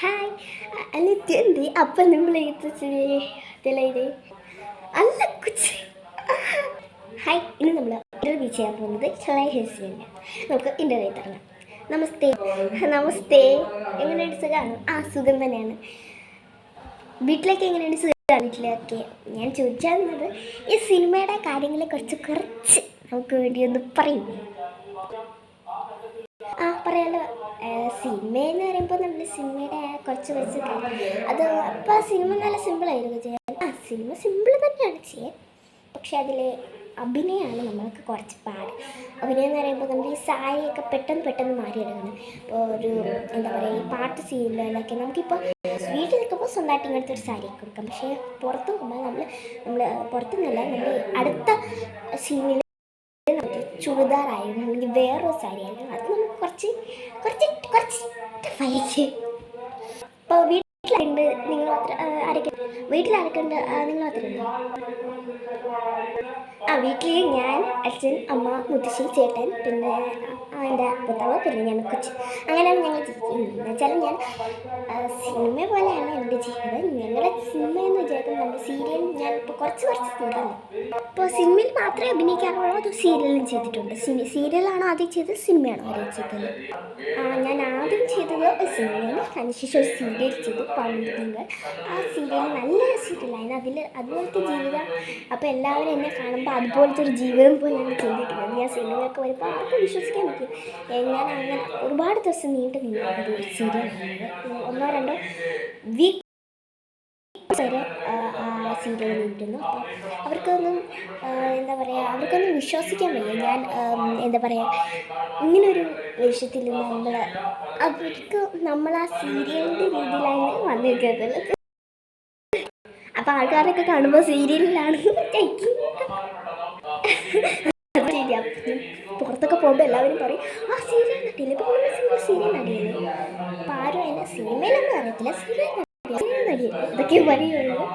Hi ಅಲ್ಲಿ ತಿಂದು ಅಪ್ಪ ನಿಮ್ಮಳೆ ತಿಳಿದೆ അല്ല കുച്ച്. ഹായ്, ഇന്ന് നമ്മൾ ഇൻ്റർവ്യൂ ചെയ്യാൻ പോകുന്നത് ഷളായി ഹെസിനെ. നമുക്ക് ഇൻ്റർവ്യൂ തുടങ്ങാം. നമസ്തേ. നമസ്തേ, എങ്ങനെയുണ്ട്? സുഖമാണ്? സുഖം തന്നെയാണ്. വീട്ടിലേക്ക് എങ്ങനെയുണ്ട്? സുഖമാണ് വീട്ടിലൊക്കെ. ഞാൻ ചോദിച്ചാൽ ഈ സിനിമയുടെ കാര്യങ്ങളെ കുറച്ച് നമുക്ക് വേണ്ടി ഒന്ന് പറയും. പറയാലോ. സിനിമയെന്ന് പറയുമ്പോൾ നമ്മൾ സിനിമയുടെ കുറച്ച് അത് അപ്പോൾ സിനിമ നല്ല സിമ്പിളായിരുന്നു ചെയ്യാൻ. സിനിമ സിമ്പിൾ തന്നെയാണ് ചെയ്യാൻ, പക്ഷെ അതിൽ അഭിനയമാണ് നമ്മൾക്ക് കുറച്ച് പാട്. അഭിനയം എന്ന് പറയുമ്പോൾ നമ്മൾ ഈ സാരിയൊക്കെ പെട്ടെന്ന് മാറിയെടുക്കണം. ഇപ്പോൾ ഒരു എന്താ പറയുക, ഈ പാട്ട് സീരിയലൊക്കെ നമുക്കിപ്പോൾ വീട്ടിൽ നിൽക്കുമ്പോൾ സ്വന്തമായിട്ട് ഇങ്ങനത്തെ ഒരു സാരിയൊക്കെ കൊടുക്കാം. പക്ഷേ പുറത്ത് പോകുമ്പോൾ നമ്മൾ പുറത്തുനിന്നല്ല, നമ്മൾ അടുത്ത സീനിൽ ചുരിദാറായിരുന്നു അല്ലെങ്കിൽ വേറൊരു സാരി ആയിരുന്നു. അത് നമുക്ക് കുറച്ച് ടഫായിരിക്കും. ഇപ്പോൾ വീട്ടിലുണ്ട് നിങ്ങൾ മാത്രം ആരൊക്കെ? വീട്ടിലാരൊക്കെ ഉണ്ട്? നിങ്ങൾ മാത്രമേ വീട്ടിൽ ഞാൻ, അച്ഛൻ, അമ്മ, മുത്തശ്ശി, ചേട്ടൻ, പിന്നെ എൻ്റെ ഭർത്താവ്, പിന്നെ ഞാൻ കൊച്ചു. അങ്ങനെയാണ് ഞങ്ങൾ ജീവിക്കുന്നത്. എന്ന് വെച്ചാൽ ഞാൻ സിനിമ പോലെയാണ് എൻ്റെ ജീവിതം. ഞങ്ങളുടെ സിനിമ എന്ന് വിചാരിക്കുന്നത് നമ്മുടെ സീരിയൽ. ഞാൻ ഇപ്പോൾ കുറച്ച് സീരിയൽ ഇപ്പോൾ സിനിമയിൽ മാത്രമേ അഭിനയിക്കാറുള്ളൂ, അത് സീരിയലും ചെയ്തിട്ടുണ്ട്. സീരിയലാണോ ആദ്യം ചെയ്തത്, സിനിമയാണോ ആദ്യം ചെയ്തത്? ഞാൻ ആദ്യം ചെയ്തത് സിനിമയിൽ, അതിനുശേഷം ഒരു സീരിയൽ ചെയ്തു, പണ്ടുങ്ങൾ. ആ സീരിയൽ നല്ല സീരിയലായിരുന്നു. അതുപോലത്തെ ജീവിതം. അപ്പോൾ എല്ലാവരും എന്നെ കാണുമ്പോൾ അതുപോലത്തെ ഒരു ജീവിതം പോലെയാണ് ചെയ്തിട്ടുള്ളത്. ഞാൻ സിനിമയൊക്കെ വരുമ്പോൾ ആർക്കും വിശ്വസിക്കാൻ പറ്റും. ഞാൻ അങ്ങനെ ഒരുപാട് ദിവസം നീണ്ടു നിന്ന ഒരു സീരിയൽ, 1-2 വീക്ക് വരെ സീരിയൽ നീണ്ടിരുന്നു. അപ്പോൾ അവർക്കൊന്നും അവർക്കൊന്നും വിശ്വസിക്കാൻ വയ്യ. ഞാൻ എന്താ പറയുക, ഇങ്ങനൊരു വേഷത്തിൽ നമ്മൾ ആ സീരിയലിൻ്റെ രീതിയിലാണ് വന്നിരിക്കുന്നത്. അപ്പോൾ ആൾക്കാരൊക്കെ കാണുമ്പോൾ സീരിയലിലാണ് പുറത്തൊക്കെ പോകുമ്പോൾ എല്ലാവരും പറയും സീരിയൽ നടിയില്ല. ഇപ്പോൾ സീരിയൽ നടിയല്ലേ. അപ്പോൾ ആരും എന്നെ സിനിമയിലൊന്നും അറിയത്തില്ല, സീരിയൽ നടിയല്ലേ, ഇതൊക്കെ പറയുള്ളൂ.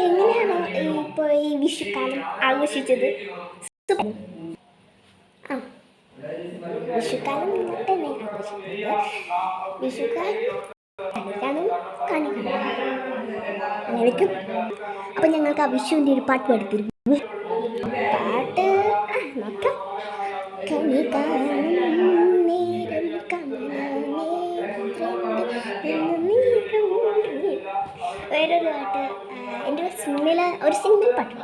എങ്ങനെയാണോ ഇപ്പോൾ ഈ വിഷുക്കാലം ആഘോഷിച്ചത്? വിഷുക്കാലം തന്നെ ആഘോഷിക്കുന്നത്. വിഷുക്കാലം കാണിക്കണം അങ്ങനെയൊക്കെ. അപ്പം ഞങ്ങൾക്ക് ആ വിഷുവിൻ്റെ ഒരു പാട്ട് പഠിത്തിരുന്നു. പാട്ട് നോക്കാം. കണി കാണും നേരം വേറൊരു പാട്ട്, എൻ്റെ ഒരു സിംഗിൾ പാട്ട്.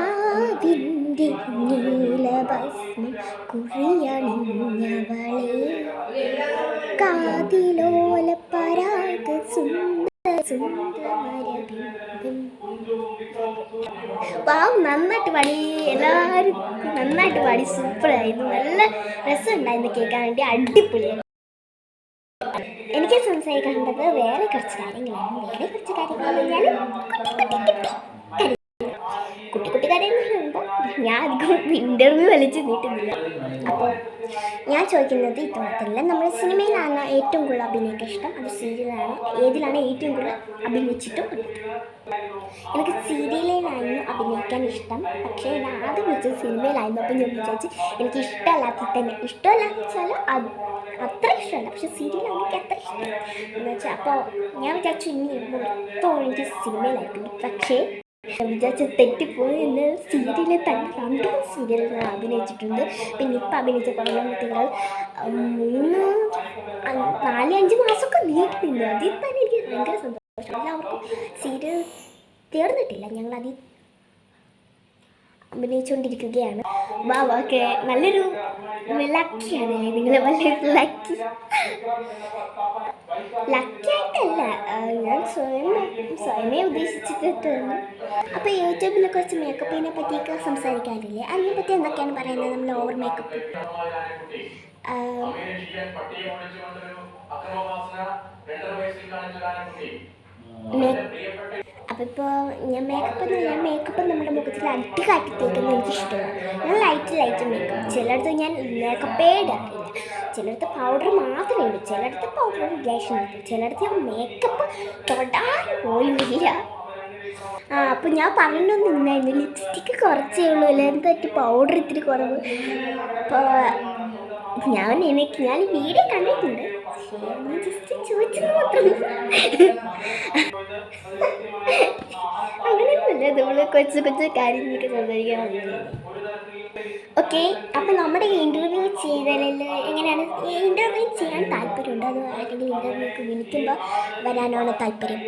ആവിൻ്റെ നീലഭസ്മം കുറിയണിഞ്ഞവളെ കാതിലോല പരാഗ നന്നായിട്ട് പാടി. എല്ലാവരും നന്നായിട്ട് പാടി. സൂപ്പറായിരുന്നു. നല്ല രസമുണ്ടായിരുന്നു കേൾക്കാൻ വേണ്ടി. അടിപൊളിയാണ്. എനിക്ക് സംസാരിക്കേണ്ടത് വേറെ കുറച്ച് കാര്യങ്ങളാണ്. കുട്ടി കാര്യങ്ങൾ പറയുമ്പോൾ ഞാൻ അധികം ഇൻ്റർവ്യൂ വലിച്ചു നീട്ടുന്നില്ല. അപ്പോൾ ഞാൻ ചോദിക്കുന്നത് ഇത്തരത്തില്ല, നമ്മൾ സിനിമയിലാണ് ഏറ്റവും കൂടുതൽ അഭിനയിക്കാൻ ഇഷ്ടം, അത് സീരിയലാണ്? ഏതിലാണ് ഏറ്റവും കൂടുതൽ അഭിനയിച്ചിട്ടും? എനിക്ക് സീരിയലിലായിരുന്നു അഭിനയിക്കാൻ ഇഷ്ടം, പക്ഷേ ഞാൻ ആദ്യം വിളിച്ചത് സിനിമയിലായിരുന്നു. അപ്പം ഞാൻ വിചാരിച്ച് എനിക്ക് ഇഷ്ടമല്ലാത്ത വെച്ചാൽ അത്ര ഇഷ്ടമല്ല, പക്ഷെ സീരിയലാണ് എനിക്ക് അത്ര ഇഷ്ടം എന്ന് വെച്ചാൽ. അപ്പോൾ ഞാൻ വിചാരിച്ചു ഇനി ഇപ്പോൾ എനിക്ക് സിനിമയിലായിരുന്നു. പക്ഷേ വിചാരിച്ച് തെറ്റിപ്പോയി. എന്ന് സീരിയലിൽ തന്നെ 2 സീരിയലിൽ ഞാൻ അഭിനയിച്ചിട്ടുണ്ട്. പിന്നെ ഇപ്പം അഭിനയിച്ച കുട്ടികൾ 4-5 മാസമൊക്കെ നീട്ടിട്ടുണ്ട്. അതിൽ തന്നെ എനിക്ക് ഭയങ്കര സന്തോഷം. എല്ലാവർക്കും സീരിയൽ തീർന്നിട്ടില്ല, ഞങ്ങളതിൽ അഭിനയിച്ചുകൊണ്ടിരിക്കുകയാണ്. ഓക്കെ, നല്ലൊരു ലക്കിയാണല്ലേ നിങ്ങൾ? വളരെ ലക്കിയായിട്ടല്ല, ഞാൻ സ്വയമേ ഉദ്ദേശിച്ചിട്ടാണ്. അപ്പോൾ യൂട്യൂബിൽ കുറച്ച് മേക്കപ്പിനെ പറ്റിയൊക്കെ സംസാരിക്കാറില്ലേ? അതിനെപ്പറ്റി എന്തൊക്കെയാണ് പറയുന്നത്? നമ്മൾ ഓവർ മേക്കപ്പ് അപ്പോൾ ഇപ്പോൾ മേക്കപ്പ് നമ്മുടെ മുഖത്തിൽ അടി കാട്ടി തേക്കുന്നത് എനിക്കിഷ്ടമാണ്. ഞാൻ ലൈറ്റ് മേക്കപ്പ്. ചിലയിടത്ത് ഞാൻ മേക്കപ്പേ ഇടാറില്ല. ചിലയിടത്ത് പൗഡർ മാത്രമേ ഇടൂ, ചിലയിടത്ത് പൗഡർ റിലേഷൻ ഇട്ടു, ചിലയിടത്ത് ഞാൻ മേക്കപ്പ് തൊടാൻ പോലും ഇല്ല. അപ്പോൾ ഞാൻ പറഞ്ഞൊന്നുമില്ലായിരുന്നു, ലിപ്സ്റ്റിക്ക് കുറച്ചേ ഉള്ളൂ, എന്തൊക്കെ പൗഡർ ഇത്തിരി കുറവ്. അപ്പോൾ ഞാൻ വീഡിയോ കണ്ടിട്ടുണ്ട്. ചെയ്യാമെന്ന് ജസ്റ്റ് ചോദിച്ചത് മാത്രം. അങ്ങനെയൊന്നുമില്ല, നമ്മൾ കൊച്ചു കൊച്ചു കാര്യങ്ങളൊക്കെ സംസാരിക്കാൻ. ഓക്കെ, അപ്പം നമ്മുടെ ഇൻ്റർവ്യൂ ചെയ്തതിൽ എങ്ങനെയാണ് ഇൻ്റർവ്യൂ ചെയ്യാൻ താല്പര്യമുണ്ടോ അതോ അല്ലെങ്കിൽ ഇൻ്റർവ്യൂക്ക് വിളിക്കുമ്പോൾ വരാനാണ് താല്പര്യം?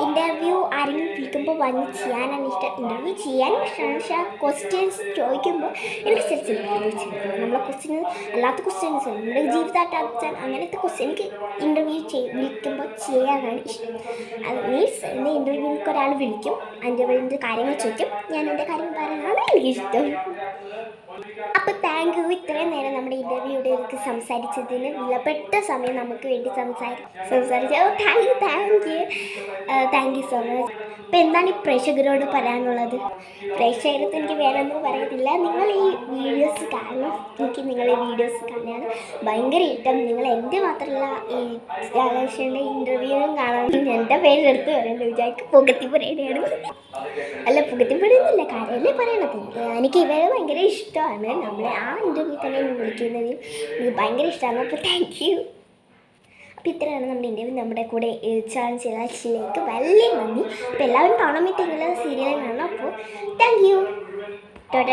ഇൻ്റർവ്യൂ ആരെങ്കിലും വിളിക്കുമ്പോൾ വന്ന് ചെയ്യാനാണ് ഇഷ്ടം. ഇൻ്റർവ്യൂ ചെയ്യാൻ ഇഷ്ടമാണ്, പക്ഷേ ക്വസ്റ്റ്യൻസ് ചോദിക്കുമ്പോൾ എനിക്ക് ചില നമ്മളെ ക്വസ്റ്റ്യൻ അല്ലാത്ത ക്വസ്റ്റ്യൻസ് നമ്മുടെ ജീവിതാറ്റാൻ അങ്ങനത്തെ ക്വസ്റ്റ്യൻ എനിക്ക് ഇൻ്റർവ്യൂ വിളിക്കുമ്പോൾ ചെയ്യാനാണ് ഇഷ്ടം. അത് മീൻസ് എന്നെ ഇൻ്റർവ്യൂക്ക് ഒരാൾ വിളിക്കും, എൻ്റെ കാര്യങ്ങൾ ചോദിക്കും, ഞാൻ എൻ്റെ കാര്യം പറയാനാണ് എനിക്കിഷ്ടം. അപ്പോൾ താങ്ക് യു, ഇത്രയും നേരം നമ്മുടെ ഇൻ്റർവ്യൂയുടെ അടുത്ത് സംസാരിച്ചതിന് വിലപ്പെട്ട സമയം നമുക്ക് വേണ്ടി സംസാരിച്ചു. Thank you so much. അപ്പോൾ എന്താണ് ഈ പ്രേക്ഷകരോട് പറയാനുള്ളത്? പ്രേക്ഷകർക്ക് എനിക്ക് വേറെ ഒന്നും പറയത്തില്ല, നിങ്ങൾ ഈ വീഡിയോസ് കാണണം. എനിക്ക് നിങ്ങളെ വീഡിയോസ് കാണാനാണ് ഭയങ്കര ഇഷ്ടം. നിങ്ങൾ എൻ്റെ മാത്രമല്ല ഈ രാധാകൃഷ്ണൻ്റെ ഇൻ്റർവ്യൂവും കാണണം. എൻ്റെ പേരെടുത്ത് പറയേണ്ട വിചാരിക്ക് പുകത്തിപ്പുരയുടെയാണ്. അല്ല, പുകത്തിപ്പുരയൊന്നുമില്ല, കാര്യമല്ലേ പറയണത്. എനിക്ക് ഇവരെ ഭയങ്കര ഇഷ്ടമാണ്. നമ്മളെ ആ ഇൻ്റർവ്യൂ തന്നെ വിളിക്കുന്നതിൽ എനിക്ക് ഭയങ്കര ഇഷ്ടമാണ്. അപ്പോൾ താങ്ക് യു. അപ്പോൾ ഇത്രയാണ് നമ്മുടെ ഇൻ്റർവ്യൂ. നമ്മുടെ കൂടെ ചാൻസ് വലിയ നന്ദി. അപ്പോൾ എല്ലാവരും കാണാൻ പറ്റുമെങ്കിൽ സീരിയൽ കാണണം. അപ്പോൾ താങ്ക് യു.